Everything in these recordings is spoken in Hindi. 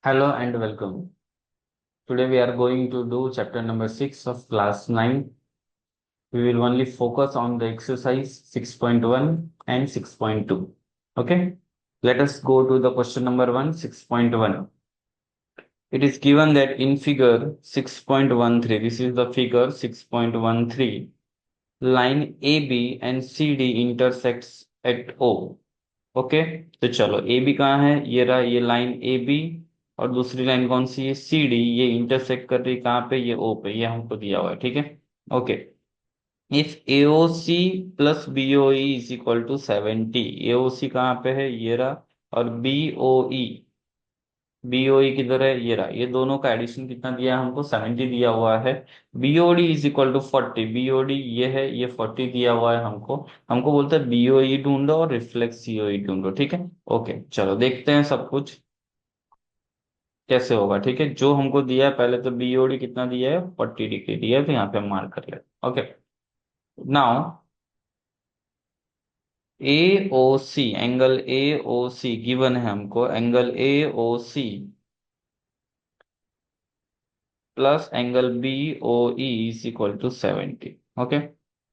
Hello and welcome. Today we are going to do chapter number 6 of class 9. We will only focus on the exercise 6.1 and 6.2. Okay, let us go to the question number 1, 6.1. It is given that in figure 6.13, this is the figure 6.13, line AB and CD intersects at O. Okay, तो चलो ए बी कहाँ है, ये रहा, ये लाइन ए बी। और दूसरी लाइन कौन सी है, सी डी। ये इंटरसेक्ट कर रही कहाँ पे, ये ओ पे, ये हमको दिया हुआ है। ठीक है, okay. If A O C plus B O E is equal to 70, A O C कहाँ पे है, ये रहा। और बी ओ ई किधर है, ये रहा। ये दोनों का एडिशन कितना दिया है हमको, 70 दिया हुआ है। B O D is equal to 40, B O D ये है, ये 40 दिया हुआ है हमको। हमको बोलता है बी ओ ई ढूंढो और रिफ्लेक्स सी ओ ई ढूंढो। ठीक है, ओके, चलो देखते हैं सब कुछ कैसे होगा। ठीक है, जो हमको दिया है, पहले तो बी ओ डी कितना दिया है, 40 डिग्री दिया है, तो यहाँ पे हम मार्क कर लेते। Okay, now A O C, angle A O C given है हमको। Angle A O C plus angle B O E is equal to 70। Okay,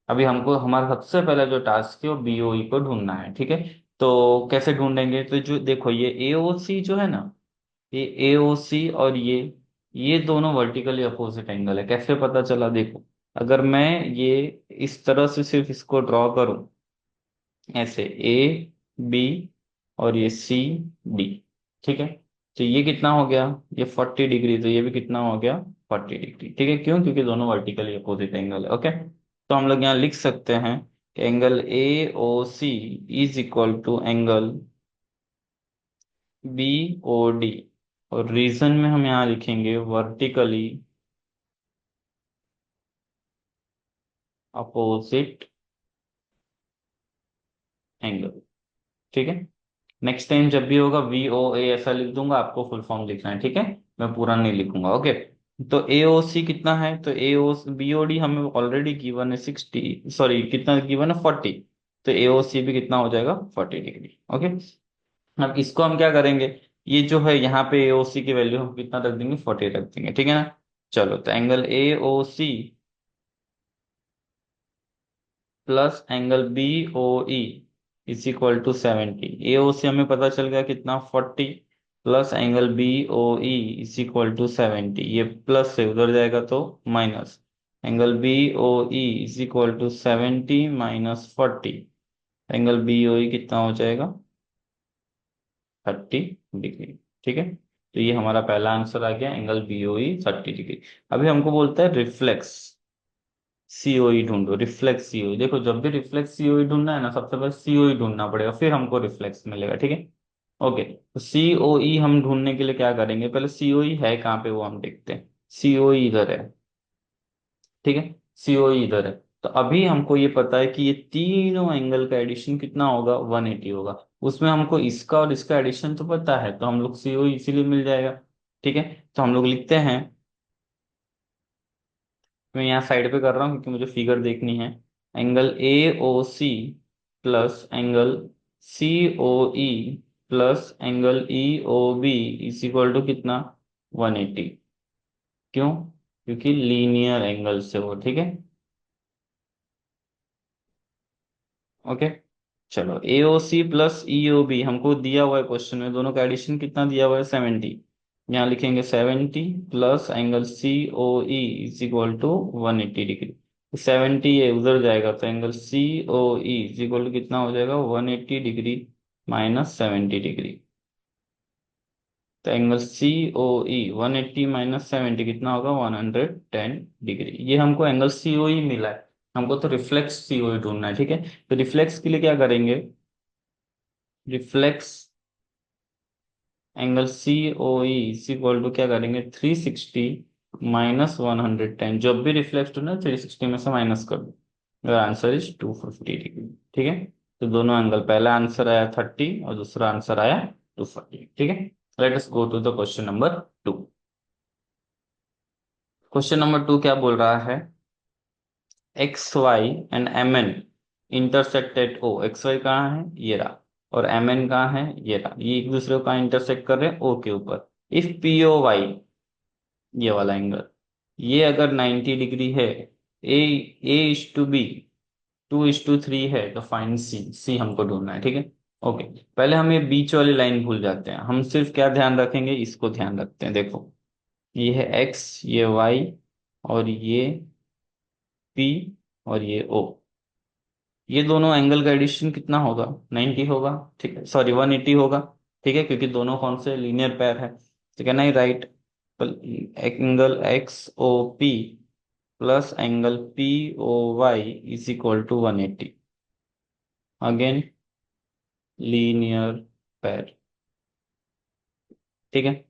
अभी हमको हमारा सबसे पहला जो टास्क है वो बी ओ ई को ढूंढना है। ठीक है, तो कैसे ढूंढेंगे, तो जो देखो ये ए ओ सी जो है ना, ये ए ओ सी और ये दोनों वर्टिकली अपोजिट एंगल है। कैसे पता चला, देखो, अगर मैं ये इस तरह से सिर्फ इसको ड्रॉ करूं, ऐसे ए बी और ये सी डी। ठीक है, तो ये कितना हो गया, ये 40 डिग्री, तो ये भी कितना हो गया, 40 डिग्री। ठीक है, क्यों, क्योंकि दोनों वर्टिकली अपोजिट एंगल है। ओके, तो हम लोग यहाँ लिख सकते हैं कि angle A O C is equal to angle B O D. और रीजन में हम यहाँ लिखेंगे वर्टिकली अपोजिट एंगल। ठीक है, नेक्स्ट टाइम जब भी होगा वी ओ ए ऐसा लिख दूंगा, आपको फुल फॉर्म लिखना है। ठीक है, मैं पूरा नहीं लिखूंगा। ओके, तो ए ओ सी कितना है, तो ए ओ बी ओ डी हमें ऑलरेडी गिवन है 60, सॉरी कितना गिवन है, 40। तो ए ओ सी भी कितना हो जाएगा, 40 डिग्री। ओके, अब इसको हम क्या करेंगे, ये जो है यहाँ पे ए ओ सी की वैल्यू हम कितना रख देंगे, 40 रख देंगे। ठीक है ना, चलो, तो angle A O C plus angle B O E is equal to 70। A O C हमें पता चल गया कितना, 40, plus angle B O E is equal to 70। ये प्लस से उधर जाएगा तो minus, angle B O E is equal to 70 minus 40। Angle B O E कितना हो जाएगा, 30 डिग्री। ठीक है, तो ये हमारा पहला आंसर आ गया, एंगल बी ओ ई 30 डिग्री। अभी हमको बोलता है रिफ्लेक्स सीओई ढूंढो, रिफ्लेक्स सीओई। देखो, जब भी रिफ्लेक्स सीओई ढूंढना है ना, सबसे पहले सीओई ढूंढना पड़ेगा, फिर हमको रिफ्लेक्स मिलेगा। ठीक है, ओके, तो सीओई हम ढूंढने के लिए क्या करेंगे, पहले सीओई है कहाँ पे वो हम देखते हैं। सीओई इधर है। ठीक है, सीओई इधर है। तो अभी हमको ये पता है कि ये तीनों एंगल का एडिशन कितना होगा, 180 होगा। उसमें हमको इसका और इसका एडिशन तो पता है, तो हम लोग सीओई इसीलिए मिल जाएगा। ठीक है, तो हम लोग लिखते हैं, मैं यहाँ साइड पे कर रहा हूँ क्योंकि मुझे फिगर देखनी है। Angle A O C plus angle C O E plus angle E O B is equal to कितना, 180। क्यों, क्योंकि लीनियर एंगल से वो। ठीक है, ओके, चलो, ए ओ सी प्लस ई ओ बी हमको दिया हुआ है क्वेश्चन में, दोनों का एडिशन कितना दिया हुआ है, 70। यहाँ लिखेंगे 70 plus angle C O E is equal to 180 degree. 70 ये उधर जाएगा, तो angle C O E is equal to कितना हो जाएगा, 180 डिग्री माइनस 70 डिग्री। तो angle C O E 180 minus 70 कितना होगा, 110 डिग्री। ये हमको एंगल सी ओ ई मिला है, हमको तो रिफ्लेक्स सी ओ ई ढूंढना है। ठीक है, तो रिफ्लेक्स के लिए क्या करेंगे, reflex angle C O E is equal to क्या करेंगे, 360 माइनस 110। जब भी रिफ्लेक्ट हो ना, 360 में से माइनस कर दो, आंसर इज 250 डिग्री। ठीक है, तो दोनों एंगल, पहला आंसर आया 30 और दूसरा आंसर आया 240। ठीक है, let us go to the question number 2। Question number 2 क्या बोल रहा है, X Y and M N intersect at O. X Y कहाँ है, ये रहा, और एम एन कहाँ है, ये रहा। ये एक दूसरे को कहाँ इंटरसेक्ट कर रहे हैं, ओ के ऊपर। इफ पी ओ वाई, ये वाला एंगल, ये अगर 90 डिग्री है, ए ए इज टू बी 2:3 है, तो फाइंड सी, सी हमको ढूंढना है, ठीक है। ओके, पहले हम ये बीच वाली लाइन भूल जाते हैं, हम सिर्फ क्या ध्यान रखेंगे, इसको ध्यान रखते हैं। देखो, ये है एक्स, ये वाई, और ये पी, और ये ओ। ये दोनों एंगल का एडिशन कितना होगा, 90 होगा, ठीक है, सॉरी 180 होगा, ठीक है, क्योंकि दोनों कौन से लीनियर पेयर है, तो कहना ही right. Angle X O P plus angle P O Y is equal to 180, again linear pair, ठीक है।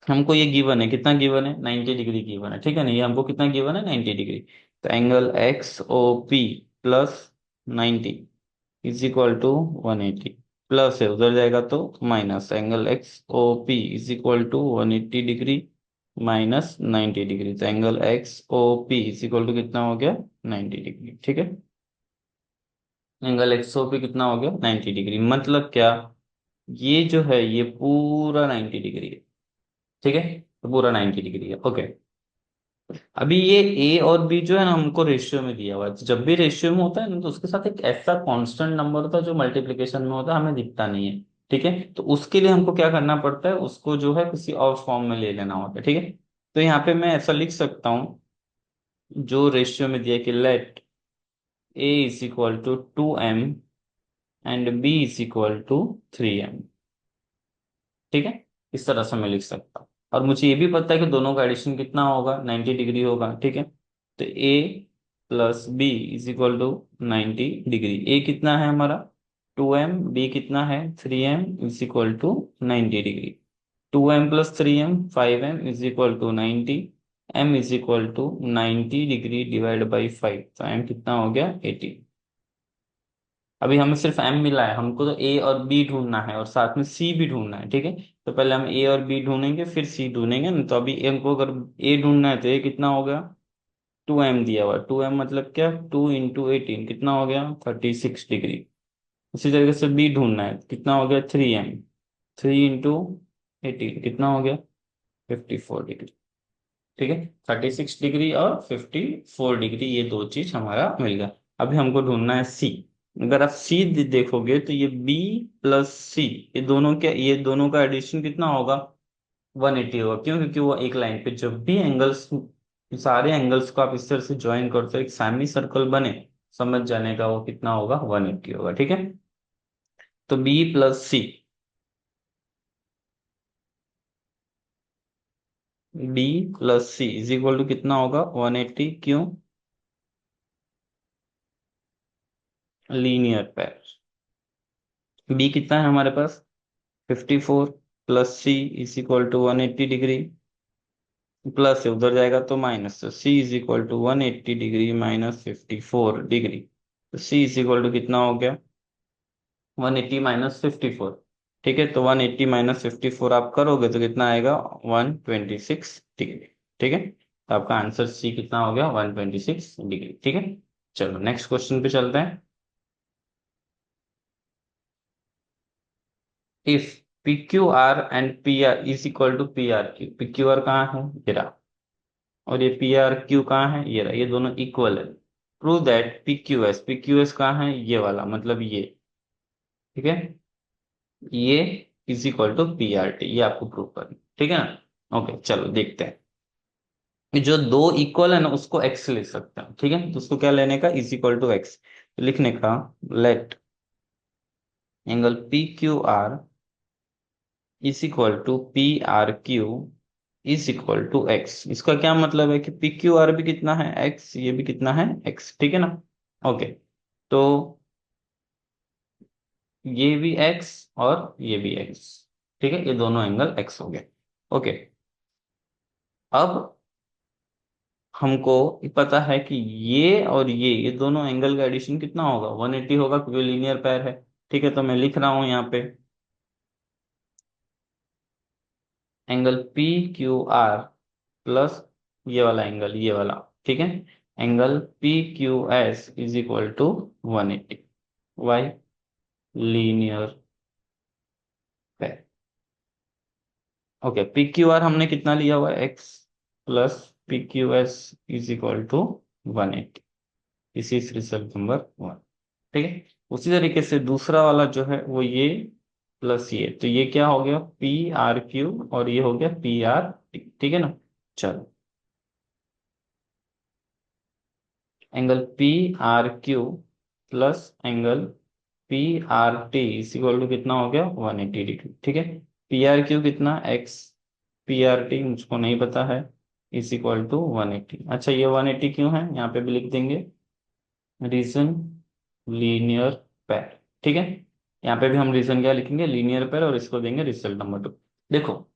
हमको ये गिवन है, कितना गिवन है, 90 डिग्री गिवन है, ठीक है ना, ये हमको कितना गिवन है, 90 डिग्री। तो angle X O P plus 90 is equal to 180, plus है उधर जाएगा तो minus, angle X O P is equal to 180 degree minus 90 degree, तो angle X O P is equal to कितना हो गया, 90 डिग्री, ठीक है। एंगल एक्स ओ पी कितना हो गया, 90 डिग्री, मतलब क्या, ये जो है ये पूरा 90 डिग्री है, ठीक है, तो पूरा 90 डिग्री है, ओके। अभी ये ए और बी जो है ना, हमको रेशियो में दिया हुआ है, जब भी रेशियो में होता है ना, तो उसके साथ एक ऐसा कांस्टेंट नंबर होता है जो मल्टीप्लिकेशन में होता है, हमें दिखता नहीं है, ठीक है। तो उसके लिए हमको क्या करना पड़ता है, उसको जो है किसी और फॉर्म में ले लेना होता है, ठीक है। तो यहाँ पे मैं ऐसा लिख सकता हूँ, जो रेशियो में दिया कि let a is equal to 2m and b is equal to 3m, ठीक है, इस तरह से मैं लिख सकता हूँ। और मुझे ये भी पता है कि दोनों का एडिशन कितना होगा, 90 डिग्री होगा, ठीक है। तो A plus B is equal to 90 degree, A कितना है हमारा 2m, बी कितना है 3m is equal to 90 degree. 2m प्लस 3m 5m is equal to 90, m is equal to 90 degree divide by 5, तो m कितना हो गया 80। अभी हमें सिर्फ एम मिला है, हमको तो ए और बी ढूंढना है और साथ में सी भी ढूंढना है, ठीक है। तो पहले हम ए और बी ढूंढेंगे फिर सी ढूंढेंगे ना, तो अभी हमको अगर ए ढूंढना है तो ए कितना हो गया, 2m दिया हुआ, 2m मतलब क्या, 2 इंटू 18 कितना हो गया, 36 डिग्री। उसी तरीके से बी ढूंढना है, कितना हो गया 3m, 3 इंटू 18 कितना हो गया 54 डिग्री, ठीक है। 36 डिग्री और 54 डिग्री, ये दो चीज हमारा मिल गया। अभी हमको ढूंढना है सी। अगर आप सी देखोगे तो ये बी प्लस सी, ये दोनों का एडिशन कितना होगा, 180 होगा, क्यों, क्योंकि वो एक लाइन पे जब भी एंगल्स, सारे एंगल्स को आप इस तरह से ज्वाइन करते हो एक सेमी सर्कल बने, समझ जाने का वो कितना होगा, 180 होगा, ठीक है। तो b plus c, b plus C is equal to कितना होगा 180, क्यों, लीनियर पेयर। बी कितना है हमारे पास 54, plus C is equal to 180 degree, plus से उधर जाएगा तो माइनस, तो C is equal to 180 degree minus 54 degree, तो सी इज इक्वल टू कितना हो गया 180 माइनस 54, ठीक है। तो 180 माइनस 54 आप करोगे तो कितना आएगा 126 डिग्री, ठीक है। तो आपका आंसर सी कितना हो गया 126 डिग्री, ठीक है। चलो नेक्स्ट क्वेश्चन पे चलते हैं। If P Q R and P R is equal to P R Q, P Q R कहाँ है ये रहा, और ये पी आर क्यू कहाँ है ये रहा, ये दोनों इक्वल है। Prove that P Q S कहाँ है, ये वाला मतलब ये, ठीक है, ये is equal to P R T, ये आपको प्रूव करना, ठीक है ना। ओके चलो देखते हैं। ये जो दो इक्वल है ना, उसको एक्स लिख सकते हैं, ठीक है, तो उसको क्या लेने का, इज इक्वल टू एक्स, लिखने का let angle P Q R is equal to P R Q is equal to x. इसका क्या मतलब है कि पी क्यू आर भी कितना है एक्स, ये भी कितना है एक्स, ठीक है ना। ओके, तो ये भी एक्स और ये भी एक्स, ठीक है, ये दोनों एंगल एक्स हो गए, ओके। अब हमको पता है कि ये और ये दोनों एंगल का एडिशन कितना होगा 180 होगा, क्योंकि लीनियर पेयर है, ठीक है। तो मैं लिख रहा हूं यहाँ पे angle P Q R plus ये वाला एंगल, ये वाला, ठीक है, angle P Q S is equal to 180, why, linear pair, okay, P Q R हमने कितना लिया हुआ है, x plus P Q S is equal to 180। इसी रिजल्ट नंबर 1। ठीक है, उसी तरीके से दूसरा वाला जो है वो ये प्लस ये, तो ये क्या हो गया, पी आर क्यू, और ये हो गया पी आर टी। ठीक है ना। चलो, angle P R Q plus angle P R T is equal to कितना हो गया, 180 डिग्री। ठीक है, पी आर क्यू कितना, एक्स, पी आर टी मुझको नहीं पता है, इज इक्वल टू 180। अच्छा, ये 180 क्यों है, यहाँ पे भी लिख देंगे, रीजन लीनियर पेयर। ठीक है, यहाँ पे भी हम रीजन क्या लिखेंगे, लीनियर पेयर, और इसको देंगे रिजल्ट नंबर 2। देखो,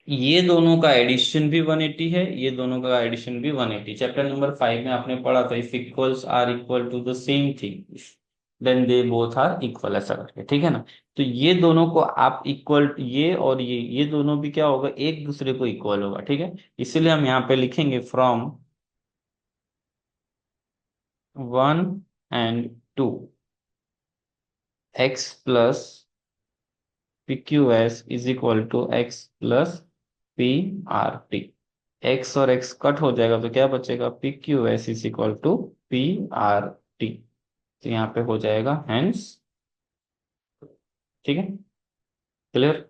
ये दोनों का एडिशन भी 180 है, ये दोनों का एडिशन भी 180। चैप्टर नंबर 5 में आपने पढ़ा था, if equals are equal to the same thing then they both are equal, ऐसा करके। ठीक है ना। तो ये दोनों को आप इक्वल, ये और ये दोनों भी क्या होगा, एक दूसरे को इक्वल होगा। ठीक है, इसीलिए हम यहाँ पे लिखेंगे from 1 and 2 x plus P Q S is equal to x plus P R T. X और एक्स कट हो जाएगा तो क्या बचेगा, P Q S is equal to P R T. तो यहाँ पे हो जाएगा हेंस। ठीक है, क्लियर,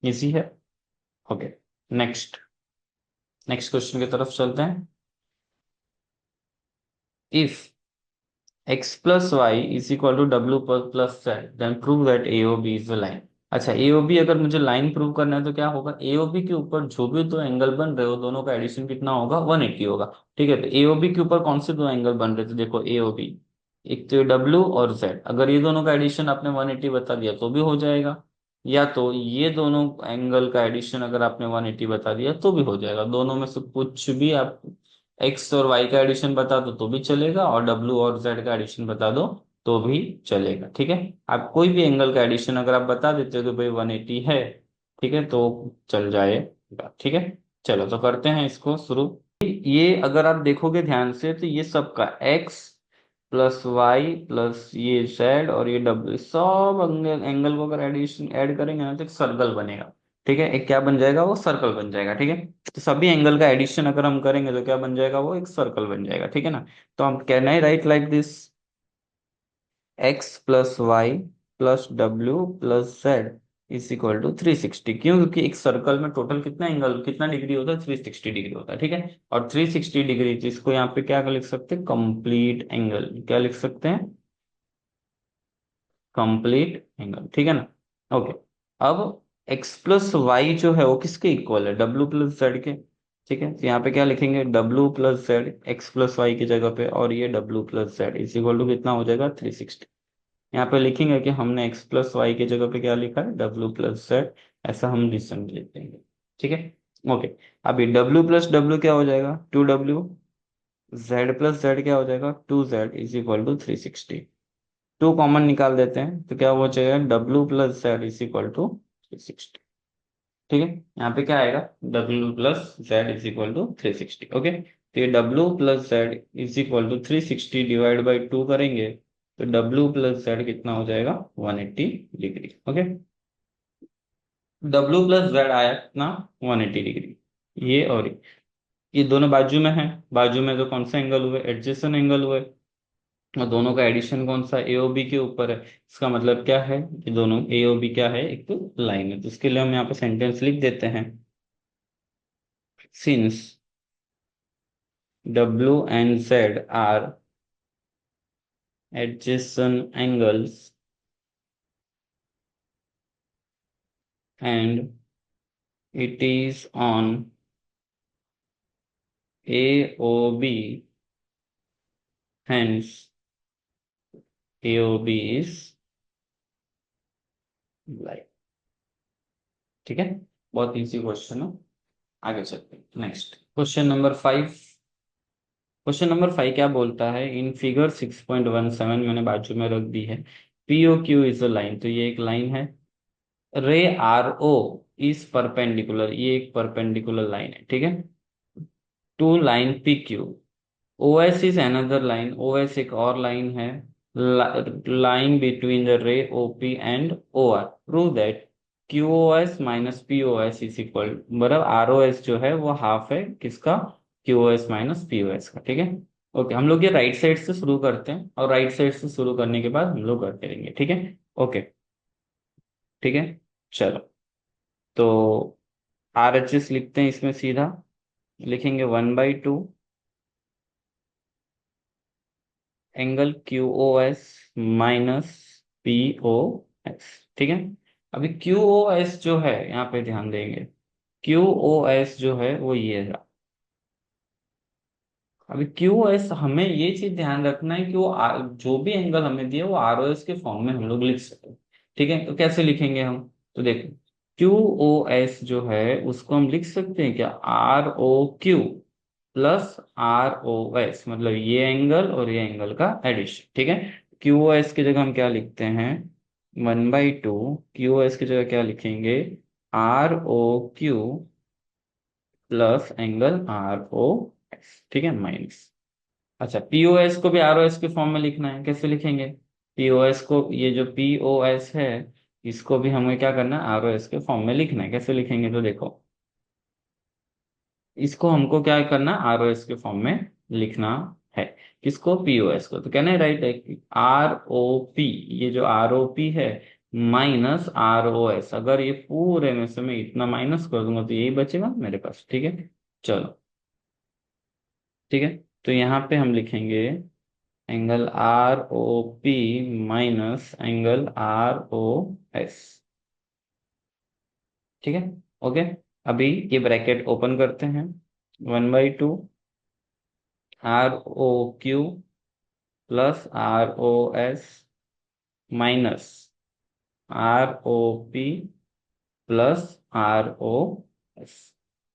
इजी है। ओके, नेक्स्ट नेक्स्ट क्वेश्चन की तरफ चलते हैं। If x plus y is equal to डब्ल्यू plus z then prove that A O B is a line. अच्छा, ए ओ बी अगर मुझे लाइन प्रूव करना है तो क्या होगा, ए ओ बी के ऊपर जो भी दो एंगल बन रहे हो दोनों का एडिशन कितना होगा, 180 होगा। ठीक है, तो ए ओ बी के ऊपर कौन से दो एंगल बन रहे थे, देखो ए ओ बी, एक तो डब्ल्यू और जेड, अगर ये दोनों का एडिशन आपने 180 बता दिया तो भी हो जाएगा, या तो ये दोनों एंगल का एडिशन अगर आपने 180 बता दिया तो भी हो जाएगा। दोनों में से कुछ भी आप एक्स और वाई का एडिशन बता दो तो भी चलेगा, और डब्ल्यू और जेड का एडिशन बता दो तो भी चलेगा। ठीक है, आप कोई भी एंगल का एडिशन अगर आप बता देते हो कि भाई 180 है, ठीक है, तो चल जाएगा। ठीक है, चलो तो करते हैं इसको शुरू। ये अगर आप देखोगे ध्यान से तो ये सबका एक्स प्लस वाई प्लस ये जेड और ये डब्ल्यू, सब एंगल एंगल को अगर एडिशन ऐड करेंगे ना तो एक सर्कल बनेगा। ठीक है, एक क्या बन जाएगा, वो सर्कल बन जाएगा। ठीक है, तो सभी एंगल का एडिशन अगर हम करेंगे तो क्या बन जाएगा, वो एक सर्कल बन जाएगा। ठीक है ना। तो हम कहना है write like this, x plus y plus डब्ल्यू plus z is equal to 360। क्यों, क्योंकि एक सर्कल में टोटल कितना एंगल, कितना डिग्री होता है, 360 डिग्री होता है। ठीक है, और 360 डिग्री जिसको यहाँ पे क्या लिख सकते हैं, कंप्लीट एंगल, क्या लिख सकते हैं, कंप्लीट एंगल। ठीक है ना। ओके, अब एक्स प्लस वाई जो है वो किसके इक्वल है, डब्ल्यू प्लस जेड के। ठीक है, तो यहाँ पे क्या लिखेंगे, डब्ल्यू plus z x plus y की जगह पे, और ये डब्ल्यू plus z is equal to कितना हो जाएगा, 360। यहाँ पे लिखेंगे कि हमने एक्स प्लस वाई की जगह पे क्या लिखा है, डब्ल्यू प्लस जेड, ऐसा हम डिसीजन ले लेंगे। ठीक है, ओके। अभी डब्ल्यू प्लस डब्ल्यू क्या हो जाएगा, 2W, जेड प्लस जेड क्या हो जाएगा, 2Z is equal to 360। Two common निकाल देते हैं तो क्या हो जाएगा, डब्ल्यू plus z is equal to 360। ठीक है, यहाँ पे क्या आएगा, डब्ल्यू plus z is equal to 360। Okay, तो ये डब्ल्यू plus z is equal to 360 divide by 2 करेंगे तो डब्ल्यू प्लस जेड कितना हो जाएगा, 180 degree. Okay, W plus Z आया कितना, 180 डिग्री। ये और ये दोनों बाजू में है, बाजू में तो कौन सा एंगल हुए, एडजेसेंट एंगल हुए, और दोनों का एडिशन कौन सा, एओबी के ऊपर है। इसका मतलब क्या है कि दोनों एओबी क्या है, एक तो लाइन है। तो इसके लिए हम यहाँ पे सेंटेंस लिख देते हैं, सिंस डब्ल्यू and z are adjacent angles and it is on AOB, hence AOB is like। ठीक है, बहुत इजी क्वेश्चन है। आगे चलते हैं नेक्स्ट, क्वेश्चन नंबर 5 क्या बोलता है, इन फिगर 6.17 मैंने बाजू में रख दी है, PO Q is a line, तो ये एक लाइन है, रे आर ओ इज परपेंडिकुलर, ये एक परपेंडिकुलर लाइन है। ठीक है, to line P Q, O S is another line, O S एक और लाइन है, line between the ray O P and O R, prove that Q O S minus P O S is equal, बराबर आर ओ एस जो है वो हाफ है किसका, Q O S minus P O S का, ठीक है। ओके, हम लोग ये राइट साइड से शुरू करते हैं और राइट साइड से शुरू करने के बाद हम लोग करते रहेंगे, ठीक है। ओके, ठीक है, चलो। तो आर एच एस लिखते हैं इसमें सीधा, लिखेंगे 1/2 angle Q O S minus P O S, ठीक है। अभी क्यू ओ एस जो है यहाँ पे ध्यान देंगे, क्यू ओ एस जो है वो ये है। अभी क्यू एस हमें ये चीज ध्यान रखना है कि वो जो भी एंगल हमें दिया वो आर ओ एस के फॉर्म में हम लोग लिख सके, ठीक है। तो कैसे लिखेंगे हम, तो देखो क्यू ओ एस जो है उसको हम लिख सकते हैं क्या, R O Q plus R O S, मतलब ये एंगल और ये एंगल का एडिशन, ठीक है। क्यू ओ एस की जगह हम क्या लिखते हैं, 1/2 क्यू ओ एस की जगह क्या लिखेंगे, R O Q plus angle R O S, ठीक है, माइनस। अच्छा, पीओएस को भी आरओएस के फॉर्म में लिखना है, कैसे लिखेंगे, पीओएस को, ये जो पीओएस है इसको भी हमें क्या करना है, आरओएस के फॉर्म में लिखना है, कैसे लिखेंगे, तो देखो इसको हमको क्या करना है, आरओएस के फॉर्म में लिखना है। किसको, पीओएस को, तो कहना है राइट है कि आर ओ पी, ये जो आर ओ पी है माइनस आर ओ एस, अगर ये पूरे में से मैं इतना माइनस कर दूंगा तो यही बचेगा मेरे पास, ठीक है। चलो, ठीक है, तो यहाँ पे हम लिखेंगे angle R O P minus angle R O S, ठीक है। ओके, अभी ये ब्रैकेट ओपन करते हैं, 1/2 R O Q plus R O S minus R O P plus R O S,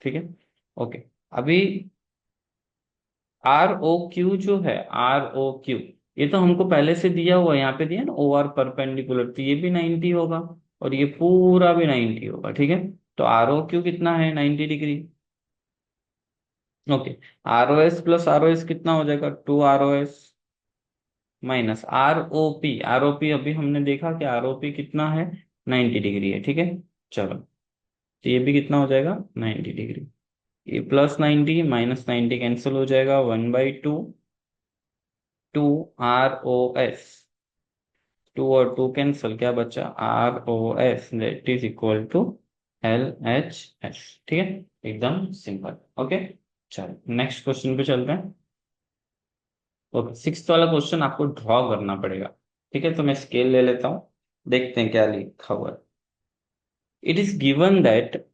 ठीक है। ओके, अभी आर ओ क्यू जो है, आर ओ क्यू, ये तो हमको पहले से दिया हुआ है, यहाँ पे दिया ना ओ आर परपेंडिकुलर, तो ये भी 90 होगा और ये पूरा भी 90 होगा, ठीक है। तो आर ओ क्यू कितना है, 90 degree. Okay, R O S plus R O S कितना हो जाएगा, 2 ROS minus R O P, R O P अभी हमने देखा कि आर ओ पी कितना है, 90 डिग्री है, ठीक है। चलो, तो ये भी कितना हो जाएगा, 90 डिग्री। ये +90 -90 कैंसिल हो जाएगा, 1/2 2 ROS, 2 और 2 कैंसल, क्या बचा, ROS that is equal to LHS, ठीक है, एकदम सिंपल। ओके, चलो नेक्स्ट क्वेश्चन पे चलते हैं। ओके, सिक्स वाला क्वेश्चन आपको ड्रॉ करना पड़ेगा, ठीक है। तो मैं स्केल ले लेता हूँ, देखते हैं क्या लिखा हुआ है। It is given that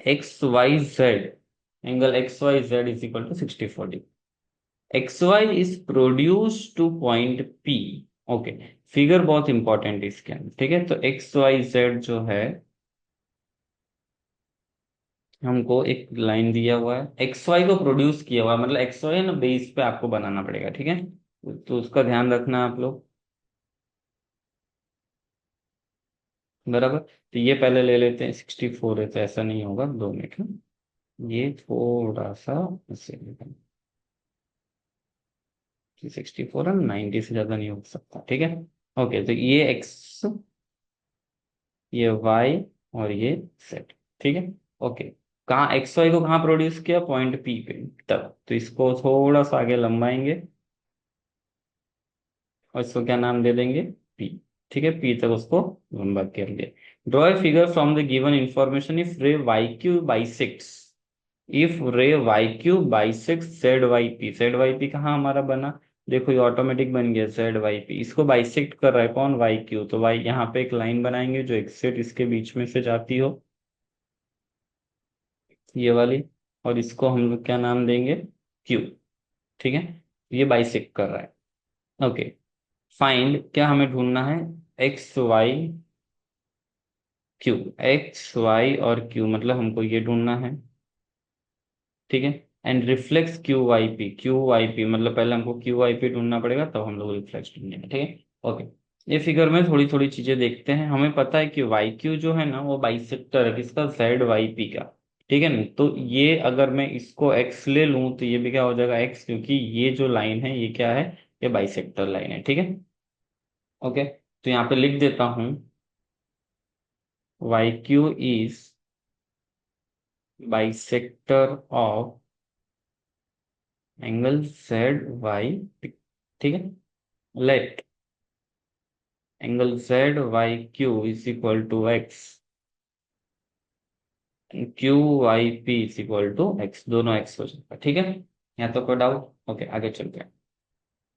X Y Z, angle X Y Z is equal to 60/40, X Y is produce to point P. Okay, figure बहुत इंपॉर्टेंट है इसके अंदर, ठीक है। तो एक्स वाई जेड जो है हमको एक लाइन दिया हुआ है, एक्स वाई को प्रोड्यूस किया हुआ है, मतलब एक्स वाई ना बेस पे आपको बनाना पड़ेगा, ठीक है। तो उसका ध्यान रखना आप लोग, बराबर। तो ये पहले ले लेते हैं, 64 है तो ऐसा नहीं होगा, 2 मिनट में ये थोड़ा सा ऐसे 64 है, 90 से ज्यादा नहीं हो सकता, ठीक है। ओके, तो ये एक्स, ये वाई और ये सेट, ठीक है। ओके, कहाँ एक्स वाई को कहाँ प्रोड्यूस किया, पॉइंट पी पे, तब तो इसको थोड़ा सा आगे लंबाएंगे और इसको क्या नाम दे देंगे, पी, ठीक है। पी तक उसको लंबा कर दिया। Draw a figure from the given information if ray Y Q bisects, if ray Y Q bisects Z Y P, Z Y P कहाँ हमारा बना, देखो ये ऑटोमेटिक बन गया, जेड वाई पी इसको बाइसेक्ट कर रहा है कौन, वाई क्यू, तो वाई यहाँ पे एक लाइन बनाएंगे जो एक्सेट इसके बीच में से जाती हो, ये वाली, और इसको हम लोग क्या नाम देंगे, क्यू, ठीक है। ये बाइसेक्ट कर रहा है। ओके, फाइंड, क्या हमें ढूंढना है, X Y Q, X Y और क्यू, मतलब हमको ये ढूंढना है, ठीक है। And reflex Q Y P, Q Y P मतलब पहले हमको क्यू वाई पी ढूंढना पड़ेगा तब हम लोग रिफ्लेक्स ढूंढेंगे, ठीक है। ओके, ये फिगर में थोड़ी थोड़ी चीजें देखते हैं, हमें पता है कि वाई क्यू जो है ना वो बाइसेक्टर है किसका, जेड वाई पी का, ठीक है ना। तो ये अगर मैं इसको एक्स ले लूं तो ये भी क्या हो जाएगा एक्स, क्योंकि ये जो लाइन है ये क्या है, ये बाइसेक्टर लाइन है, ठीक है। ओके, तो यहाँ पे लिख देता हूँ Y Q is bisector of angle Z Y, ठीक है। Let angle Z Y Q is equal to x Q Y P is equal to x, दोनों एक्स हो जाएगा, ठीक है। यहाँ तो कोई डाउट? ओके, आगे चलते हैं।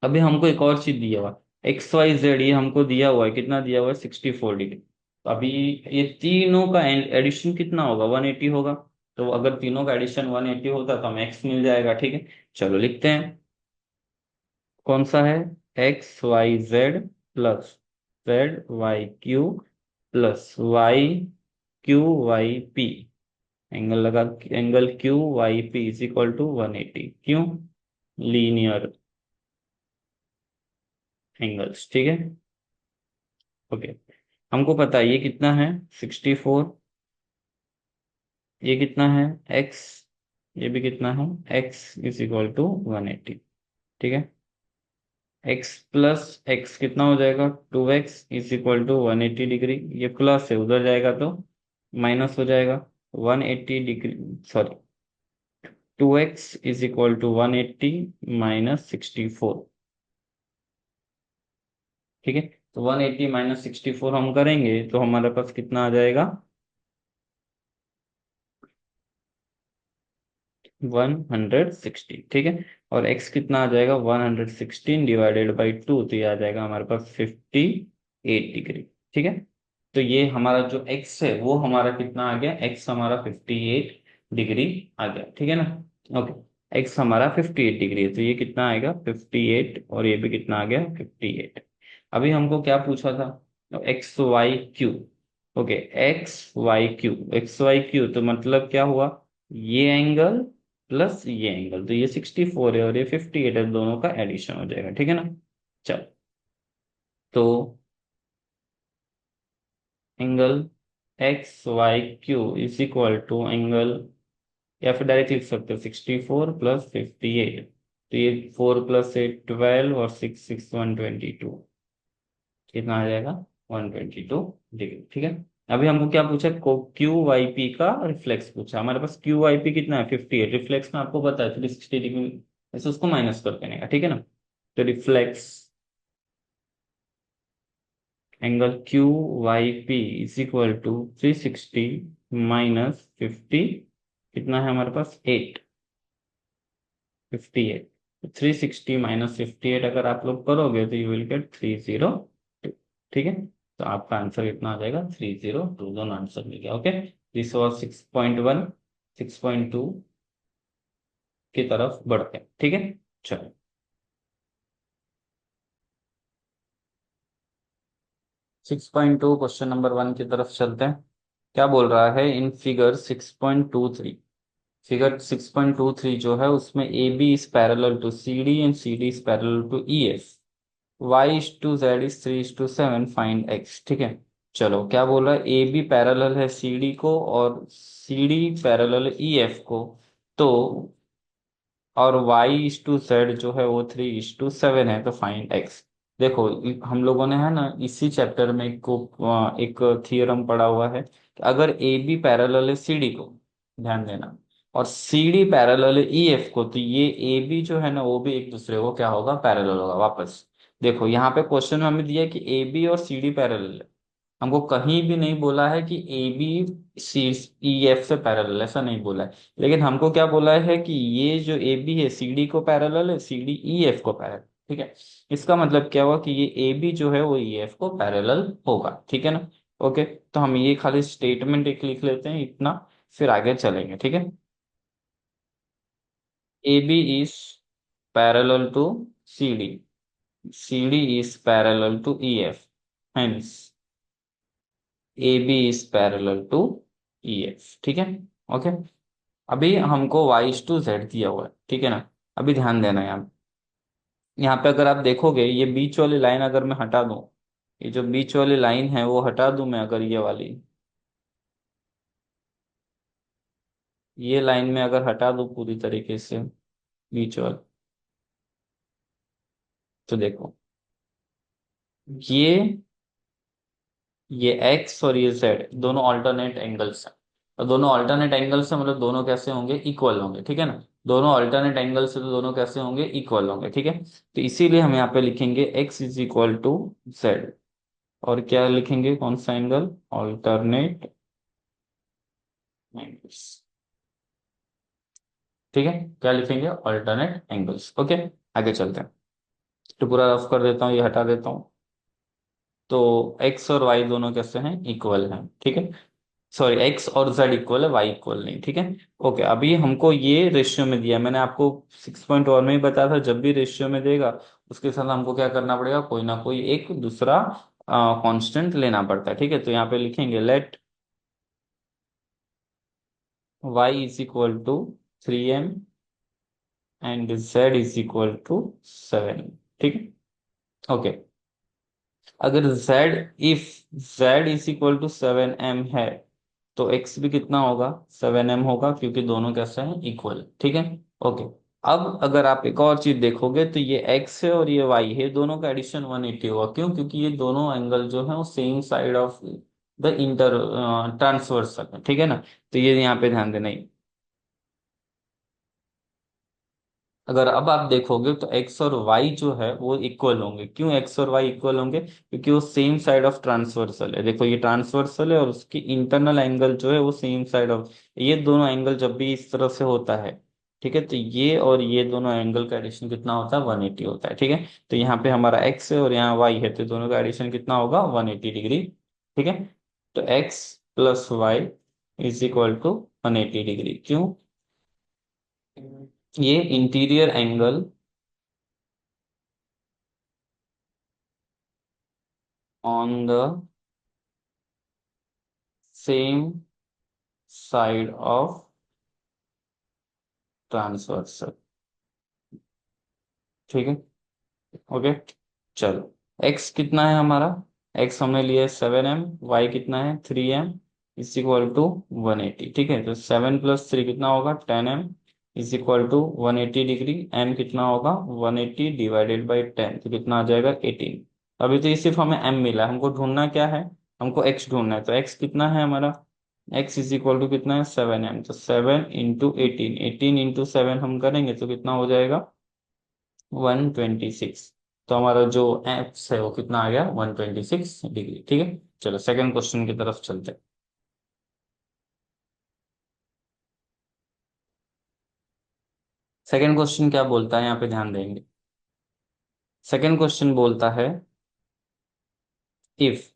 अभी हमको एक और चीज दिया हुआ, एक्स वाई जेड, ये हमको दिया हुआ है, कितना दिया हुआ है? 64 डिग्री। तो अभी ये तीनों का एडिशन कितना होगा? 180 होगा। तो अगर तीनों का एडिशन 180 होता तो हमें एक्स मिल जाएगा, ठीक है। चलो लिखते हैं, कौन सा है? X Y Z plus Z Y Q plus Y Q Y P. Angle लगा, angle Q Y P is equal to 180। क्यों? लीनियर एंगल्स, ठीक है। ओके, हमको पता है ये कितना है? 64। ये कितना है? एक्स। ये भी कितना है? एक्स इज इक्वल टू 180, ठीक है। एक्स प्लस एक्स कितना हो जाएगा? 2x is equal to 180 degree. ये प्लस है, उधर जाएगा तो माइनस हो जाएगा। 180 degree, sorry, 2x is equal to 180 minus 64, ठीक है। तो 180 माइनस 64 हम करेंगे तो हमारे पास कितना आ जाएगा? 160, ठीक है। और x कितना आ जाएगा? 116 डिवाइडेड बाई 2, तो ये आ जाएगा हमारे पास 58 डिग्री, ठीक है। तो ये हमारा जो x है वो हमारा कितना आ गया? x हमारा 58 डिग्री आ गया, ठीक है ना। ओके, x हमारा 58 डिग्री है, तो ये कितना आएगा? 58, और ये भी कितना आ गया? 58। अभी हमको क्या पूछा था? X Y Q. Okay, X Y Q तो मतलब क्या हुआ? ये एंगल प्लस ये एंगल, तो ये 64 है और ये 58 है, दोनों का एडिशन हो जाएगा, ठीक है ना। चल, तो angle X Y Q is equal to angle, या फिर डायरेक्ट लिख सकते हो 64 प्लस 58। तो ये 4 प्लस 8 12 और 6 6 122, कितना आ जाएगा? 122 डिग्री, ठीक है। अभी हमको क्या पूछा? क्यू वाई पी का रिफ्लेक्स पूछा। हमारे पास क्यू वाई पी कितना है? 58। रिफ्लेक्स में आपको पता है 360 डिग्री, ऐसे उसको माइनस कर देने का, ठीक है ना। तो reflex angle Q Y P is equal to 360 minus 50, कितना है हमारे पास? 8, 58। 360 माइनस 58 अगर आप लोग करोगे तो यू विल गेट 302, ठीक है। तो आपका आंसर कितना आ जाएगा? 302, दोनों आंसर मिल गया। Okay, this was 6.1। 6.2 की तरफ बढ़ते हैं, ठीक है। चलो, 6.2 क्वेश्चन नंबर 1 की तरफ चलते हैं। क्या बोल रहा है? इन फिगर 6.23, फिगर 6.23 जो है उसमें A B is parallel to C D and C D is parallel to E F. Y is to z is 3:7, find x, ठीक है। चलो, क्या बोल रहा है? ए बी पैरेलल है सी डी को और C D parallel E F को, तो और y इज टू जेड जो है वो 3:7 है, तो फाइंड x। देखो, हम लोगों ने है ना इसी चैप्टर में एक थियरम पढ़ा हुआ है कि अगर ए बी पैरेलल है सी डी को, ध्यान देना, और सी डी पैरेलल है ई एफ को, तो ये ए बी जो है ना वो भी एक दूसरे को क्या होगा? पैरेलल होगा। वापस देखो, यहाँ पे क्वेश्चन में हमें दिया है कि ए बी और सी डी पैरेलल है। हमको कहीं भी नहीं बोला है कि A B C E F से पैरेलल, ऐसा नहीं बोला है। लेकिन हमको क्या बोला है कि ये जो ए बी है सी डी को पैरेलल है, सी डी ई एफ को पैरेलल, ठीक है। इसका मतलब क्या हुआ कि ये ए बी जो है वो ई एफ को पैरेलल होगा, ठीक है ना। ओके, तो हम ये खाली स्टेटमेंट एक लिख लेते हैं इतना, फिर आगे चलेंगे, ठीक है। A B is parallel to C D, C D is parallel to E F, hence A B is parallel to E F, ठीक है। ओके, अभी हमको वाई टू जेड दिया हुआ है, ठीक है ना। अभी ध्यान देना यहाँ, यहाँ पे अगर आप देखोगे ये बीच वाली लाइन अगर मैं हटा दूं, ये जो बीच वाली लाइन है वो हटा दूं मैं, अगर ये वाली, ये लाइन में अगर हटा दूं पूरी तरीके से बीच वाली, तो देखो ये ये एक्स और ये जेड दोनों ऑल्टरनेट एंगल्स हैं, और दोनों ऑल्टरनेट एंगल्स हैं, मतलब दोनों कैसे होंगे, इक्वल होंगे, ठीक है ना। दोनों ऑल्टरनेट एंगल से तो दोनों कैसे होंगे, इक्वल होंगे, ठीक है। तो इसीलिए हम यहाँ पे लिखेंगे x is equal to z, और क्या लिखेंगे, कौन सा एंगल, ऑल्टरनेट एंगल्स, ठीक है। क्या लिखेंगे, ऑल्टरनेट एंगल्स, ओके। आगे चलते हैं, तो पूरा रफ कर देता हूँ, ये हटा देता हूँ। तो एक्स और वाई दोनों कैसे हैं, इक्वल हैं, ठीक है। सॉरी, एक्स और जेड इक्वल है, वाई इक्वल नहीं, ठीक है। ओके, अभी हमको ये रेशियो में दिया, मैंने आपको 6.1 में ही बताया था, जब भी रेशियो में देगा उसके साथ हमको क्या करना पड़ेगा, कोई ना कोई एक दूसरा कांस्टेंट लेना पड़ता है, ठीक है। तो यहाँ पे लिखेंगे let y is equal to 3m and z is equal to 7, ठीक है। ओके, अगर z, if z is equal to 7m है, तो x भी कितना होगा, 7m होगा, क्योंकि दोनों कैसे हैं, इक्वल, ठीक है। ओके, अब अगर आप एक और चीज देखोगे तो ये x है और ये y है, दोनों का एडिशन 180 होगा, क्यों, क्योंकि ये दोनों एंगल जो है वो same side of the inter transverse है, ठीक है ना। तो ये यहाँ पे ध्यान देना ही। अगर अब आप देखोगे तो एक्स और वाई जो है वो इक्वल होंगे, क्यों एक्स और वाई इक्वल होंगे, क्योंकि वो सेम साइड ऑफ ट्रांसवर्सल है, देखो ये ट्रांसवर्सल है और उसकी इंटरनल एंगल जो है वो सेम साइड ऑफ, ये दोनों एंगल जब भी इस तरह से होता है, ठीक है, तो ये और ये दोनों एंगल का एडिशन कितना होता है, 180 होता है, ठीक है। तो यहाँ पे हमारा एक्स है और यहाँ वाई है, तो दोनों का एडिशन कितना होगा, 180 डिग्री, ठीक है। तो x plus y is equal to 180 degree, क्यों, ये interior angle on the same side of transversal, ठीक है। ओके, चलो, x कितना है हमारा, x हमने लिया है 7m, y कितना है 3m, इज इक्वल टू 180, ठीक है। तो 7 + 3 कितना होगा, 10m, is equal to 180 degree, m कितना होगा, 180 डिवाइडेड बाई 10, तो कितना आ जाएगा, 18। अभी तो ये सिर्फ हमें m मिला है, हमको ढूंढना क्या है, हमको x ढूंढना है, तो x कितना है हमारा, x इज इक्वल टू कितना है, 7m, तो 7 × 18, 18 × 7 हम करेंगे तो कितना हो जाएगा, 126। तो हमारा जो एक्स है वो कितना आ गया, 126 डिग्री, ठीक है। चलो सेकंड क्वेश्चन की तरफ चलते हैं। सेकंड क्वेश्चन क्या बोलता है, यहाँ पे ध्यान देंगे। सेकंड क्वेश्चन बोलता है if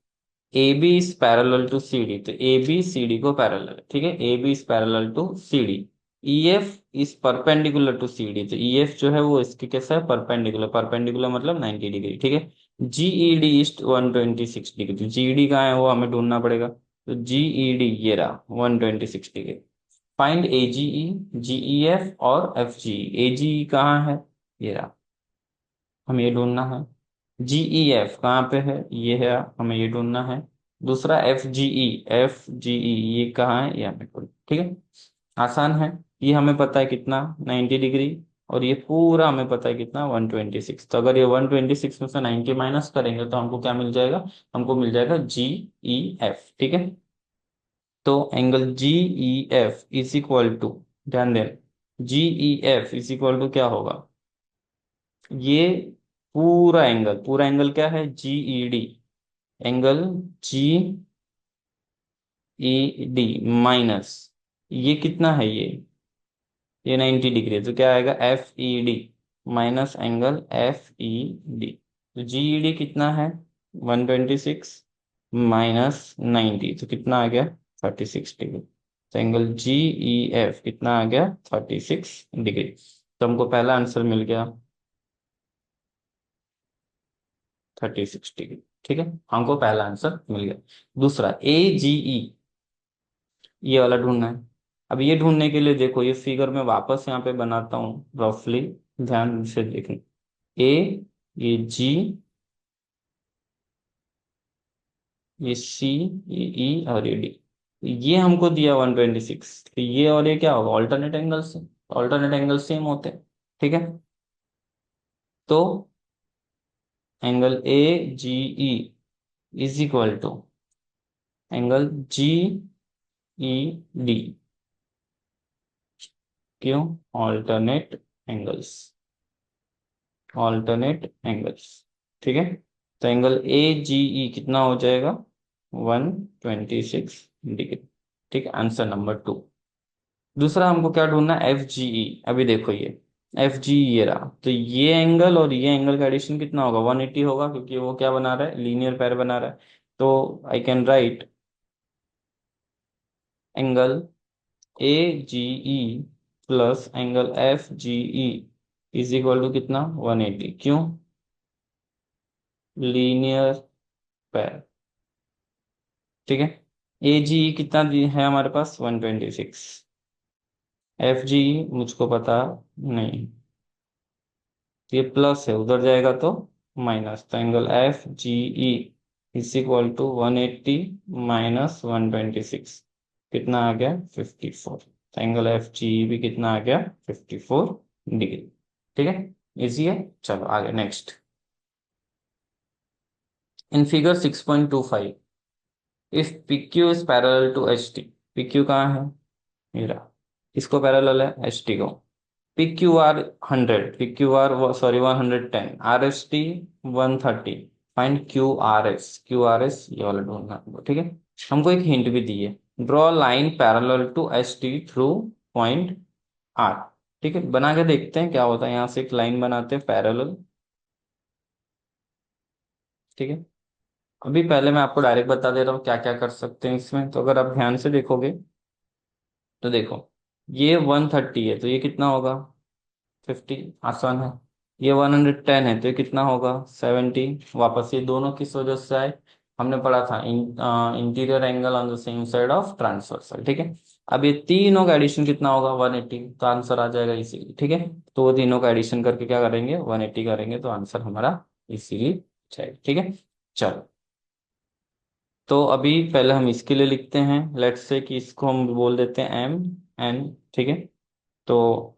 A B is parallel to C D, तो ए बी सी डी को पैरेलल है, ठीक है, A B is parallel to C D, E F is perpendicular to C D, तो ई एफ जो है वो इसके कैसा है, परपेंडिकुलर, परपेंडिकुलर मतलब 90 डिग्री, ठीक है। G E D is 126 degree, G E D कहाँ है वो हमें ढूंढना पड़ेगा, तो जी ई डी ये रहा 126 डिग्री। फाइंड ए जी ई, जी ई एफ और एफ जी ई, ए जी ई कहाँ है, ये रहा, हमें ये ढूंढना है। जीई एफ कहाँ पे है, ये है, हमें ये ढूंढना है। दूसरा F G E, F G ई ये कहाँ है, ये हमें ढूंढना, ठीक है। आसान है, ये हमें पता है कितना, 90 डिग्री, और ये पूरा हमें पता है कितना, 126। तो अगर ये 126 में से 90 माइनस करेंगे तो हमको क्या मिल जाएगा, हमको मिल जाएगा जी ई एफ, ठीक है। तो angle G E F is equal to, ध्यान दें, G E F is equal to क्या होगा, ये पूरा एंगल क्या है, G E D, angle G E D minus, ये कितना है ये 90 डिग्री है, तो क्या आएगा, F E D minus angle F E D, तो जी ई डी कितना है, 126 माइनस 90, तो कितना आ गया, 36 डिग्री। तो एंगल जी ई एफ कितना आ गया, 36 डिग्री। तो हमको पहला आंसर मिल गया 36 डिग्री, ठीक है, हमको पहला आंसर मिल गया। दूसरा ए जी ई, ये वाला ढूंढना है। अब ये ढूंढने के लिए देखो, ये फिगर मैं वापस यहाँ पे बनाता हूँ रफली, ध्यान से देखें। ए, ये जी, ये सी, ये ई और ये डी, ये हमको दिया 126, तो ये और ये क्या होगा, ऑल्टरनेट एंगल से, ऑल्टरनेट एंगल सेम होते हैं, ठीक है। तो angle A G E is equal to angle G E D. क्यों? Alternate angles, alternate angles. ठीक है, तो एंगल ए जी ई कितना हो जाएगा? 126 डिग्री। ठीक है, आंसर नंबर 2। दूसरा हमको क्या ढूंढना है? एफ जी ई। अभी देखो ये एफ जी ई ये रहा, तो ये एंगल और ये एंगल का एडिशन कितना होगा? 180 होगा, क्योंकि वो क्या बना रहा है? लीनियर पैर बना रहा है। तो I can write angle A G E plus angle F G E is equal to कितना? 180। क्यों? लीनियर पैर। ठीक है, ए जी कितना है हमारे पास? 126। एफ जी मुझको पता नहीं, तो ये प्लस है, उधर जाएगा तो माइनस। तो angle F G E is equal to 180 minus 126, कितना आ गया? 54। तो एंगल एफ जी ई भी कितना आ गया? 54 डिग्री। ठीक है, इजी है। चलो आगे next. In figure 6.25, if P Q is parallel to H T. P Q कहाँ है? मेरा, इसको पैरेलल है एच टी को। P Q R 100, P Q R sorry 110, R S T 130। Find Q R S. Q R S ये वाला ढूंढना है हमको। ठीक है, हमको एक हिंट भी दी है, draw line parallel to H T through point R. ठीक है, बना के देखते हैं क्या होता है। यहाँ से एक लाइन बनाते हैं पैरेलल। ठीक है, अभी पहले मैं आपको डायरेक्ट बता दे रहा हूँ क्या क्या कर सकते हैं इसमें। तो अगर आप ध्यान से देखोगे तो देखो, ये 130 है तो ये कितना होगा? 50, आसान है। ये 110 है तो ये कितना होगा? 70। वापस ये दोनों किस वजह से आए? हमने पढ़ा था interior angle on the same side of transversal. ठीक है, अब ये तीनों का एडिशन कितना होगा? 180, तो आंसर आ जाएगा इसीलिए। ठीक है, तो वो तीनों का एडिशन करके क्या करेंगे? 180 करेंगे, तो आंसर हमारा इसीलिए जाएगा। ठीक है, चलो। तो अभी पहले हम इसके लिए लिखते हैं, लेट्स से कि इसको हम बोल देते हैं एम एन। ठीक है, तो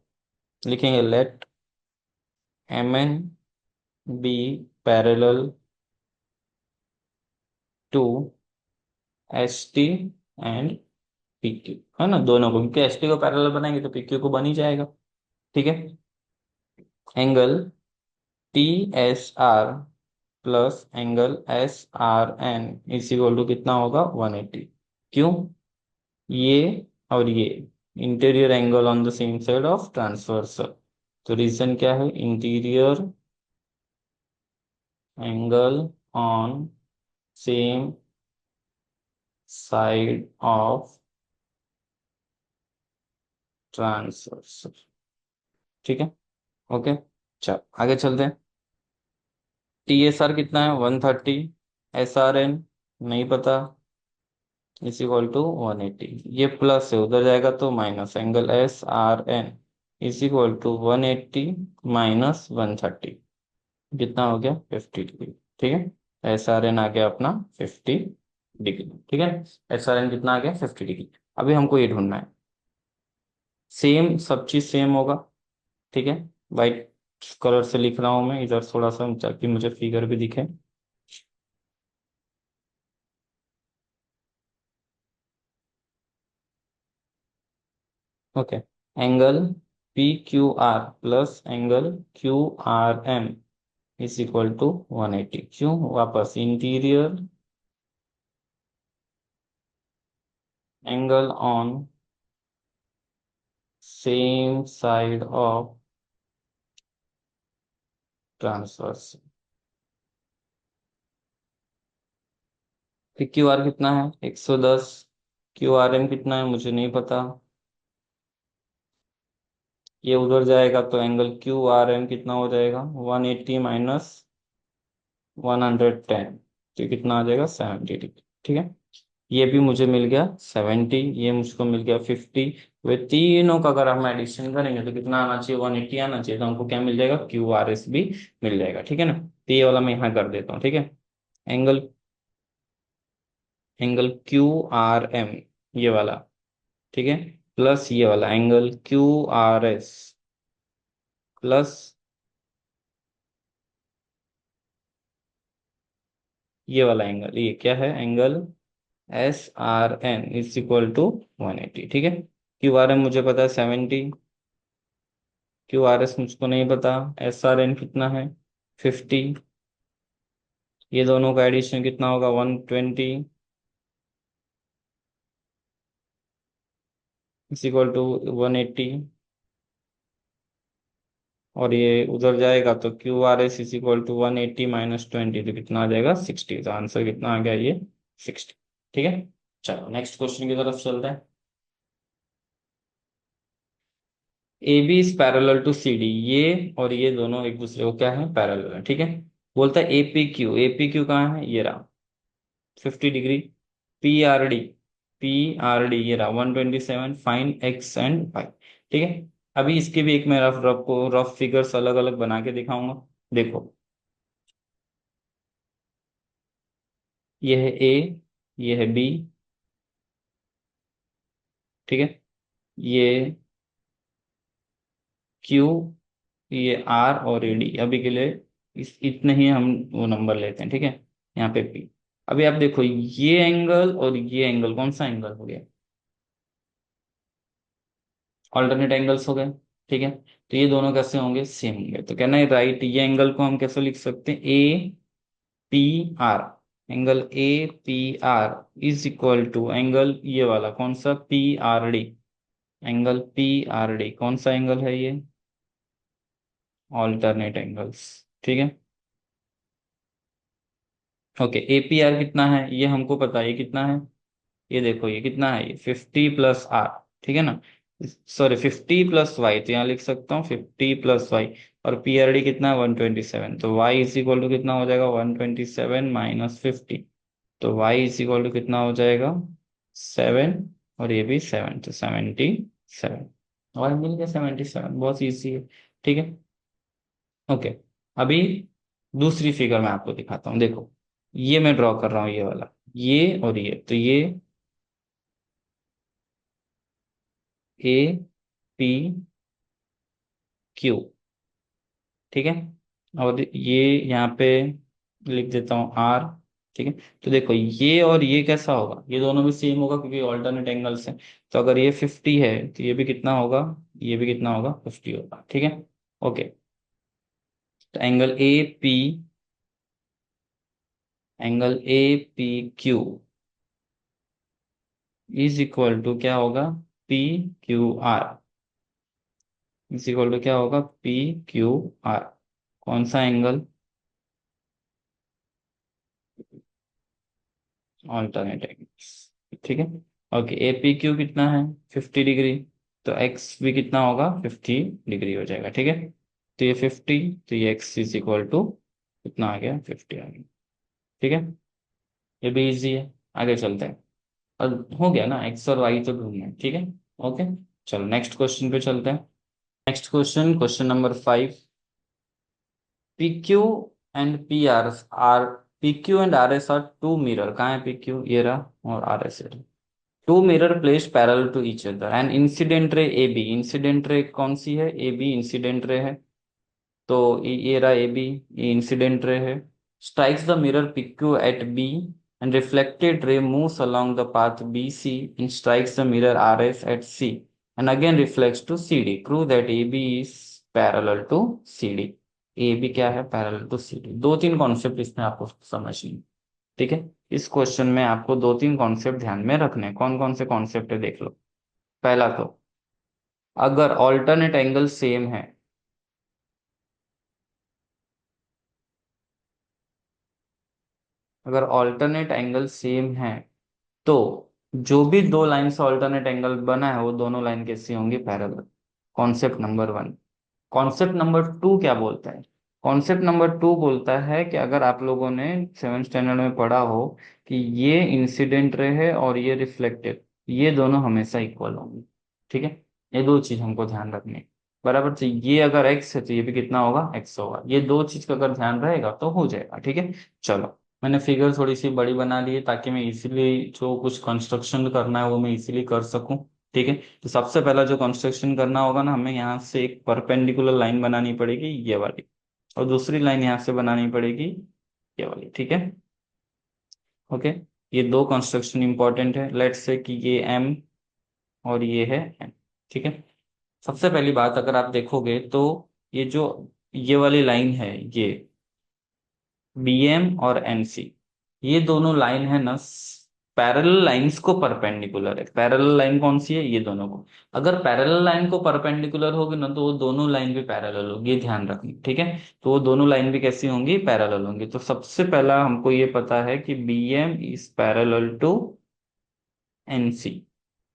लिखेंगे let M N be parallel to S T and P Q, है ना? दोनों को, क्योंकि एस टी को पैरेलल बनाएंगे तो पी क्यू को बन ही जाएगा। ठीक है, angle T S R plus angle S R N is equal to कितना होगा? 180। क्यों? ये और ये interior angle on the same side of transversal. तो रीजन क्या है? Interior angle on same side of transversal. ठीक है, ओके। चल आगे चलते हैं। टी एस आर कितना है? 130। एस आर एन नहीं पता, इज इक्वल टू 180। ये प्लस है, उधर जाएगा तो minus. Angle S R N is equal to 180 minus 130, कितना हो गया? 50 डिग्री। ठीक है, एस आर एन आ गया अपना 50 डिग्री। ठीक है, एस आर एन कितना आ गया? 50 डिग्री। अभी हमको ये ढूंढना है, सेम सब चीज सेम होगा। ठीक है, वाइट कलर से लिख रहा हूं मैं इधर थोड़ा सा, ताकि मुझे फिगर भी दिखे। Okay, angle P Q R plus angle Q R M is equal to 180। क्यों? वापस interior angle on same side of transverse. फिर क्यू आर कितना है? 110। क्यू आर एम कितना है मुझे नहीं पता, ये उधर जाएगा तो एंगल क्यू आर एम कितना हो जाएगा? 180 माइनस 110, तो कितना आ जाएगा? 70 डिग्री। ठीक है, ये भी मुझे मिल गया 70, ये मुझको मिल गया 50। वे तीनों का अगर हम एडिशन करेंगे तो कितना आना चाहिए? 180 आना चाहिए। तो हमको क्या मिल जाएगा? क्यू आर एस भी मिल जाएगा। ठीक है ना, तो ये वाला मैं यहाँ कर देता हूँ। ठीक है, angle angle Q R M ये वाला, ठीक है, प्लस ये वाला angle Q R S plus ये वाला एंगल, ये क्या है? Angle SRN is equal to 180। ठीक है, QRM मुझे पता है 70, QRS मुझको नहीं पता, SRN कितना है 50, ये दोनों का एडिशन कितना होगा 120 इज इक्वल टू 180, और ये उधर जाएगा तो QRS is equal to 180 minus 20, तो कितना आ जाएगा 60। तो आंसर कितना आ गया ये 60। ठीक है, चलो नेक्स्ट क्वेश्चन की तरफ चलते हैं। AB is parallel to CD, ये और ये दोनों एक दूसरे को क्या है, पैरेलल है। ठीक है, बोलता है APQ कहाँ है, ये रहा 50 डिग्री। PRD ये रहा 127, फाइन X एंड Y। ठीक है, अभी इसके भी एक मैं रफ फिगर्स अलग अलग बना के दिखाऊंगा। देखो, ये है A, ये है B। ठीक है, ये Q, ये R और ये D। अभी के लिए इस इतने ही हम वो नंबर लेते हैं। ठीक है, यहाँ पे P। अभी आप देखो, ये एंगल और ये एंगल कौन सा एंगल हो गया, ऑल्टरनेट एंगल्स हो गए। ठीक है, तो ये दोनों कैसे होंगे, सेम होंगे। तो कहना है राइट, ये एंगल को हम कैसे लिख सकते हैं, APR, angle APR is equal to angle ये वाला कौन सा, PRD। एंगल PRD कौन सा एंगल है, ये ऑल्टरनेट एंगल्स। ठीक है, ओके। APR कितना है ये हमको पता है, ये कितना है, ये देखो ये कितना है, ये 50 + R। ठीक है ना, सॉरी 50 + Y, तो यहाँ लिख सकता हूँ 50 + Y। और PRD कितना है 127, तो Y इज इक्वल टू कितना हो जाएगा 127 माइनस 50। तो Y इज इक्वल टू कितना हो जाएगा 7, और ये भी 7, तो 77। और मिल गया 77, बहुत ईजी है। ठीक है, ओके। अभी दूसरी फिगर मैं आपको दिखाता हूँ। देखो, ये मैं ड्रॉ कर रहा हूँ, ये वाला, ये और ये, तो ये APQ। ठीक है, और ये यहाँ पे लिख देता हूँ R। ठीक है, तो देखो ये और ये कैसा होगा, ये दोनों भी सेम होगा क्योंकि ऑल्टरनेट एंगल्स हैं। तो अगर ये 50 है तो ये भी कितना होगा, ये भी कितना होगा 50 होगा। ठीक है, ओके। तो angle APQ is equal to क्या होगा, PQR इज इक्वल टू क्या होगा, PQR। कौन सा एंगल, ऑल्टरनेट एंगल्स। ठीक है, ओके। APQ कितना है 50 डिग्री, तो X भी कितना होगा 50 डिग्री हो जाएगा। ठीक है, तो ये 50, तो ये X इज इक्वल टू कितना आ गया 50 आ गया। ठीक है, ये भी इजी है। आगे चलते हैं, और हो गया ना, X और Y तो ढूंढना है। ठीक है, ओके। चलो नेक्स्ट क्वेश्चन पे चलते हैं। Next question, question number 5। PQ and RS are two mirror. कहाँ है PQ, ये रहा, और RS है। Two mirror placed parallel to each other and incident ray AB, incident ray कौन सी है, AB इंसिडेंट रे है। तो ये रहा AB, ये इंसिडेंट रे है। Strikes the mirror PQ at B and reflected ray moves along the path BC and strikes the mirror RS at C and again reflects to CD. Prove that AB is parallel to CD। AB क्या है, पैरेलल टू CD। दो तीन कॉन्सेप्ट इसमें आपको समझनी। ठीक है, इस क्वेश्चन में आपको दो तीन कॉन्सेप्ट ध्यान में रखने हैं। कौन कौन से कॉन्सेप्ट है देख लो। पहला तो, अगर ऑल्टरनेट एंगल सेम है, अगर ऑल्टरनेट एंगल सेम है, तो जो भी दो लाइन से ऑल्टरनेट एंगल बना है वो दोनों लाइन कैसी होंगी, parallel. Concept number 1। Concept number 2 क्या बोलता है, कॉन्सेप्ट नंबर 2 बोलता है कि अगर आप लोगों ने 7th स्टैंडर्ड में पढ़ा हो कि ये इंसिडेंट रे है और ये रिफ्लेक्टेड, ये दोनों हमेशा इक्वल होंगे। ठीक है, ये दो चीज हमको ध्यान रखनी है। बराबर, तो ये अगर एक्स है तो ये भी कितना होगा, एक्स होगा। ये दो चीज का अगर ध्यान रहेगा तो हो जाएगा। ठीक है, चलो मैंने फिगर थोड़ी सी बड़ी बना ली है ताकि मैं इजीली जो कुछ कंस्ट्रक्शन करना है वो मैं इजीली कर सकूं। ठीक है, तो सबसे पहला जो कंस्ट्रक्शन करना होगा ना, हमें यहाँ से एक परपेंडिकुलर लाइन बनानी पड़ेगी, ये वाली, और दूसरी लाइन यहाँ से बनानी पड़ेगी, ये वाली। ठीक है, ओके। ये दो कंस्ट्रक्शन इंपॉर्टेंट है। लेट्स से कि ये एम और ये है एन। ठीक है। सबसे पहली बात, अगर आप देखोगे तो ये जो ये वाली लाइन है, ये बी एम और एन सी, ये दोनों लाइन है ना, पैरेलल लाइंस को परपेंडिकुलर है। पैरेलल लाइन कौन सी है? ये दोनों को। अगर पैरेलल लाइन को परपेंडिकुलर होगी ना, तो वो दोनों लाइन भी पैरेलल होगी, ये ध्यान रखना। ठीक है। तो वो दोनों लाइन भी कैसी होंगी? पैरेलल होंगी। तो सबसे पहला हमको ये पता है कि B M is parallel to N C.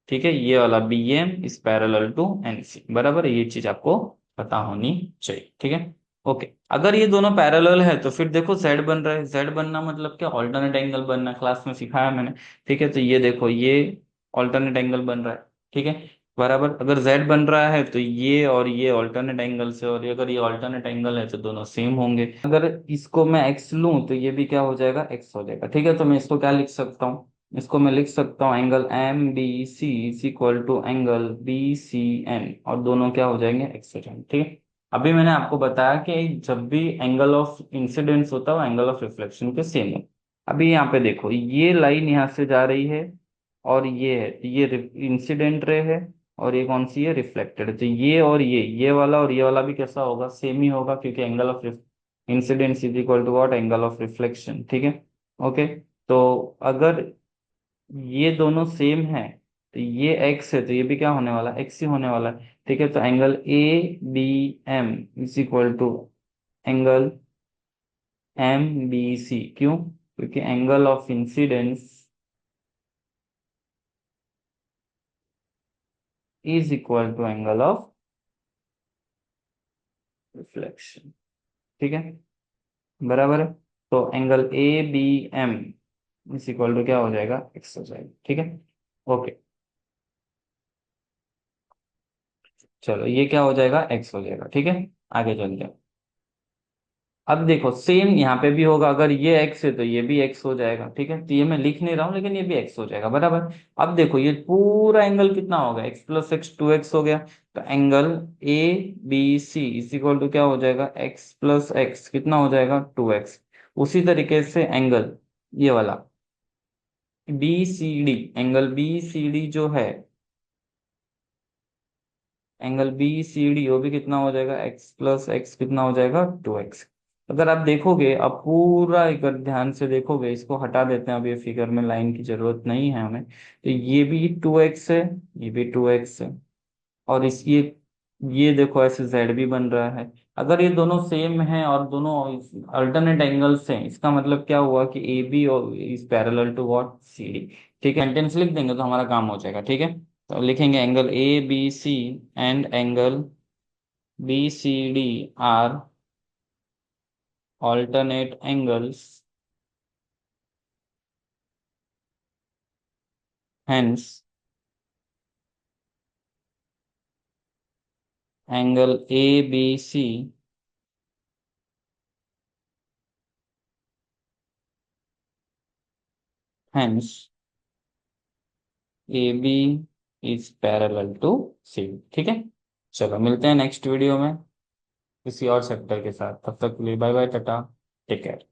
ठीक है। ये वाला B M is parallel to N C, बराबर है। ये चीज आपको पता होनी चाहिए। ठीक है। ओके। अगर ये दोनों पैरेलल है तो फिर देखो जेड बन रहा है। जेड बनना मतलब क्या? ऑल्टरनेट एंगल बनना, क्लास में सिखाया मैंने। ठीक है। तो ये देखो, ये ऑल्टरनेट एंगल बन रहा है। ठीक है। बराबर। अगर जेड बन रहा है तो ये और ये ऑल्टरनेट एंगल से, और अगर ये ऑल्टरनेट एंगल है तो दोनों सेम होंगे। अगर इसको मैं एक्स लूं तो ये भी क्या हो जाएगा? एक्स हो जाएगा। ठीक है। तो मैं इसको क्या लिख सकता हूँ? इसको मैं लिख सकता हूँ angle M B C is equal to angle B C N, और दोनों क्या हो जाएंगे? एक्स हो जाएंगे। ठीक है। अभी मैंने आपको बताया कि जब भी एंगल ऑफ इंसिडेंस होता है वो एंगल ऑफ रिफ्लेक्शन के सेम है। अभी यहाँ पे देखो, ये लाइन यहाँ से जा रही है और ये है, तो ये इंसिडेंट रे है, और ये कौन सी है? रिफ्लेक्टेड है। तो ये और ये वाला और ये वाला भी कैसा होगा? सेम ही होगा, क्योंकि angle of incidence is equal to what? Angle of reflection. ठीक है। ओके। तो अगर ये दोनों सेम है तो ये एक्स है, तो ये भी क्या होने वाला? एक्स ही होने वाला है। ठीक है। तो angle A B M is equal to angle M B C. क्यों? क्योंकि angle of incidence is equal to angle of reflection. ठीक है। बराबर है। तो angle A B M is equal to क्या हो जाएगा? एक्स हो जाएगा। ठीक है। ओके। चलो, ये क्या हो जाएगा? एक्स हो जाएगा। ठीक है। आगे चलते हैं। अब देखो, सेम यहाँ पे भी होगा। अगर ये एक्स है तो ये भी एक्स हो जाएगा। ठीक है। तो ये मैं लिख नहीं रहा हूँ, लेकिन ये भी एक्स हो जाएगा। बराबर। अब देखो, ये पूरा एंगल कितना होगा? X plus x, two x हो गया। तो angle A B C is equal to क्या हो जाएगा? एक्स प्लस एक्स कितना हो जाएगा? Two x. उसी तरीके से एंगल ये वाला B C D, angle B C D जो है, एंगल बी सी डी, वो भी कितना हो जाएगा? एक्स प्लस एक्स कितना हो जाएगा? Two x. अगर आप देखोगे, अब पूरा एक बार ध्यान से देखोगे, इसको हटा देते हैं, अब ये फिगर में लाइन की जरूरत नहीं है हमें। तो ये भी टू एक्स है, ये भी टू एक्स है, और इस ये देखो ऐसे जेड भी बन रहा है। अगर ये दोनों सेम हैं और दोनों अल्टरनेट एंगल्स हैं, इसका मतलब क्या हुआ? कि A B is parallel to what? C D. ठीक है। सेंटेंस लिख देंगे तो हमारा काम हो जाएगा। ठीक है। तो लिखेंगे angle A B C and angle B C D are alternate angles, hence angle ABC, hence AB is parallel to CD। ठीक है। चलो, मिलते हैं नेक्स्ट वीडियो में किसी और चैप्टर के साथ। तब तक के लिए बाय बाय, टाटा, टेक केयर।